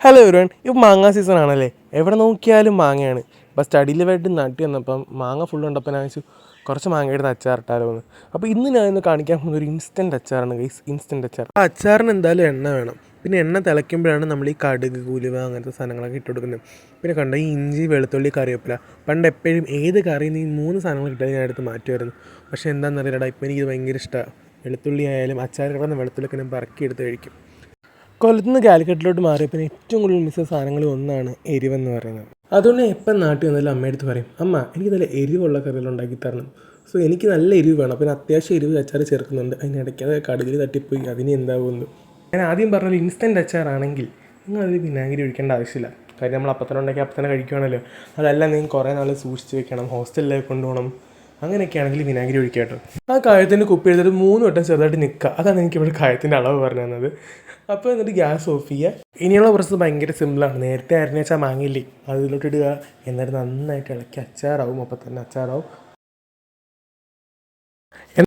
Hello everyone, ഇപ്പോൾ മാങ്ങ season ആണല്ലേ. എവിടെ നോക്കിയാലും മാങ്ങയാണ്. അപ്പോൾ സ്റ്റഡി ലീവായിട്ട് നാട്ടിൽ വന്നപ്പം മാങ്ങ ഫുൾ ഉണ്ടപ്പോൾ ഞാൻ വെച്ചു കുറച്ച് മാങ്ങ എടുത്ത് അച്ചാറിട്ടാലോ എന്ന്. അപ്പോൾ ഇന്ന് ഞാൻ ഇന്ന് കാണിക്കാൻ പോകുന്ന ഒരു ഇൻസ്റ്റൻറ്റ് അച്ചാറാണ് ഗൈസ്. ഇൻസ്റ്റൻറ്റ് അച്ചാർ. ആ അച്ചാറിന് എന്തായാലും എണ്ണ വേണം. പിന്നെ എണ്ണ തിളയ്ക്കുമ്പോഴാണ് നമ്മൾ ഈ കടുക്, ഉലുവ അങ്ങനത്തെ സാധനങ്ങളൊക്കെ ഇട്ട് കൊടുക്കുന്നത്. പിന്നെ കണ്ട ഈ ഇഞ്ചി, വെളുത്തുള്ളി, കറിവേപ്പില. പണ്ട് എപ്പോഴും ഏത് കറിയിൽ നിന്ന് ഈ 3 സാധനങ്ങൾ കിട്ടാൻ ഞാൻ എടുത്ത് മാറ്റുമായിരുന്നു. പക്ഷേ എന്താണെന്നറിയില്ലടാ, ഇപ്പോൾ എനിക്കിത് ഭയങ്കര ഇഷ്ടമാണ്. വെളുത്തുള്ളി ആയാലും അച്ചാർ കിടന്ന വെളുത്തുള്ളിയൊക്കെ ഞാൻ പറക്കി എടുത്ത് കഴിക്കും. കൊല്ലത്തുനിന്ന് കാലിക്കറ്റിലോട്ട് മാറിയപ്പോൾ ഏറ്റവും കൂടുതൽ മിസ് സാധനങ്ങളിൽ ഒന്നാണ് എരിവെന്ന് പറയുന്നത്. അതുകൊണ്ട് എപ്പം നാട്ടിൽ വന്നാലും അമ്മയടുത്ത് പറയും, അമ്മ എനിക്ക് നല്ല എരിവുള്ള കറികൾ ഉണ്ടാക്കി തരണം. സോ എനിക്ക് നല്ല എരിവ് വേണം. പിന്നെ അത്യാവശ്യം എരിവ് അച്ചാർ ചേർക്കുന്നുണ്ട്. അതിനിടയ്ക്ക് അത് കടുകിൽ തട്ടിപ്പോയി അതിന് എന്താകുമെന്ന്. ഞാൻ ആദ്യം പറഞ്ഞൊരു ഇൻസ്റ്റൻറ്റ് അച്ചാറാണെങ്കിൽ നിങ്ങൾ അതിൽ വിനാഗിരി ഒഴിക്കേണ്ട ആവശ്യമില്ല. കാര്യം നമ്മൾ അപ്പം തന്നെ ഉണ്ടാക്കി അപ്പം തന്നെ കഴിക്കുകയാണല്ലോ. അതല്ല നിങ്ങൾ കുറേ നാൾ സൂക്ഷിച്ച് വെക്കണം, ഹോസ്റ്റലിലേക്ക് കൊണ്ടുപോകണം, അങ്ങനെയൊക്കെ ആണെങ്കിൽ വിനാഗിരി ഒഴിക്കുക കേട്ടോ. ആ കായത്തിൻ്റെ കുപ്പി എടുത്തിട്ട് 3 വട്ടം ചെറുതായിട്ട് നിൽക്കുക. അതാണ് എനിക്കിവിടെ കായത്തിൻ്റെ അളവ് പറഞ്ഞു തന്നത്. അപ്പോൾ എന്നിട്ട് ഗ്യാസ് ഓഫ് ചെയ്യുക. ഇനിയുള്ള പ്രോസസ്സ് ഭയങ്കര സിമ്പിളാണ്. നേരത്തെ അരിഞ്ഞ വെച്ചാൽ മാങ്ങയില്ലേ, അതിലോട്ട് ഇടുക. എന്നിട്ട് നന്നായിട്ട് ഇളക്കി അച്ചാറാവും. അപ്പോൾ തന്നെ അച്ചാറാവും.